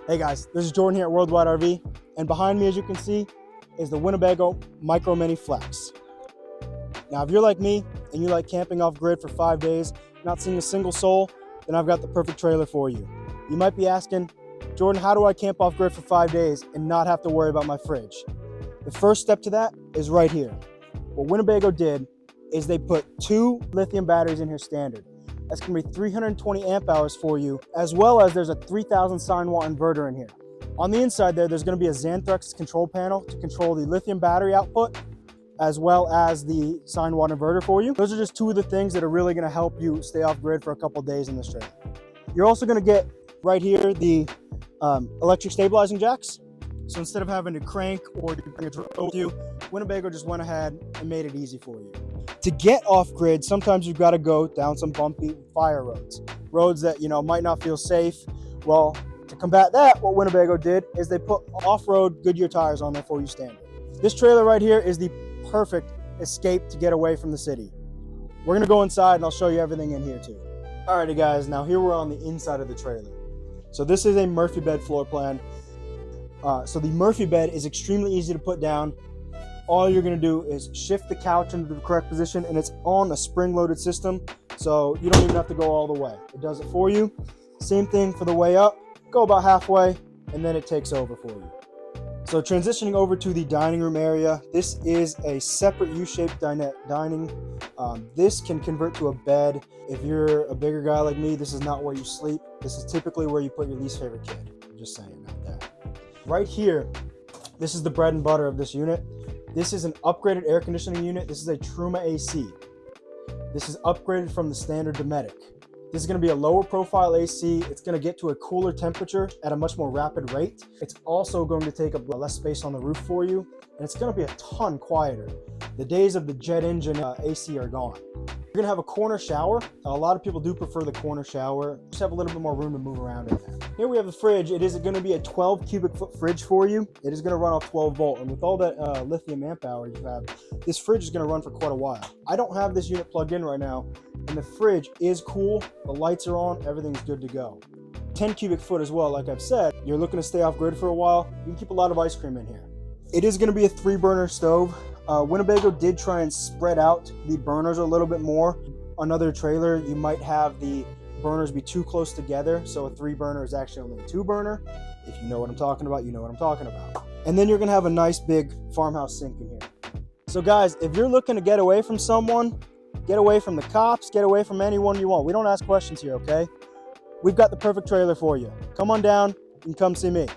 Hey guys, this is Jordan here at WorldWideRV, and behind me, as you can see, is the Winnebago Micro Mini Flex. Now, if you're like me and you like camping off grid for 5 days, not seeing a single soul, then I've got the perfect trailer for you. You might be asking, Jordan, how do I camp off grid for 5 days and not have to worry about my fridge? The first step to that is right here. What Winnebago did is they put 2 lithium batteries in here standard. That's gonna be 320 amp hours for you, as well as there's a 3000 sine watt inverter in here. On the inside there's gonna be a Xantrex control panel to control the lithium battery output, as well as the sine watt inverter for you. Those are just 2 of the things that are really gonna help you stay off grid for a couple days in this trailer. You're also gonna get right here the electric stabilizing jacks. So instead of having to crank or bring a drill with you, Winnebago just went ahead and made it easy for you. To get off grid, sometimes you've got to go down some bumpy fire roads that might not feel safe. Well, to combat that, what Winnebago did is they put off-road Goodyear tires on there for you standard. This trailer right here is the perfect escape to get away from the city. We're gonna go inside and I'll show you everything in here too. Alrighty guys, now here we're on the inside of the trailer. So this is a Murphy bed floor plan. So the Murphy bed is extremely easy to put down. All you're gonna do is shift the couch into the correct position, and it's on a spring-loaded system, so you don't even have to go all the way. It does it for you. Same thing for the way up. Go about halfway, and then it takes over for you. So transitioning over to the dining room area, this is a separate U-shaped dining. This can convert to a bed. If you're a bigger guy like me, this is not where you sleep. This is typically where you put your least favorite kid. I'm just saying out there. Right here, this is the bread and butter of this unit. This is an upgraded air conditioning unit. This is a Truma AC. This is upgraded from the standard Dometic. This is gonna be a lower profile AC. It's gonna get to a cooler temperature at a much more rapid rate. It's also going to take up less space on the roof for you, and it's gonna be a ton quieter. The days of the jet engine AC are gone. You're gonna have a corner shower. A lot of people do prefer the corner shower. Just have a little bit more room to move around in there. Here we have the fridge. It is gonna be a 12 cubic foot fridge for you. It is gonna run off 12 volt. And with all that lithium amp hour you have, this fridge is gonna run for quite a while. I don't have this unit plugged in right now, and the fridge is cool. The lights are on, everything's good to go. 10 cubic foot as well, like I've said. You're looking to stay off grid for a while, you can keep a lot of ice cream in here. It is gonna be a 3-burner stove. Winnebago did try and spread out the burners a little bit more. Another trailer, you might have the burners be too close together, so a 3-burner is actually only a 2-burner. If you know what I'm talking about, you know what I'm talking about. And then you're gonna have a nice big farmhouse sink in here. So guys, if you're looking to get away from someone, get away from the cops, get away from anyone you want. We don't ask questions here, okay? We've got the perfect trailer for you. Come on down and come see me.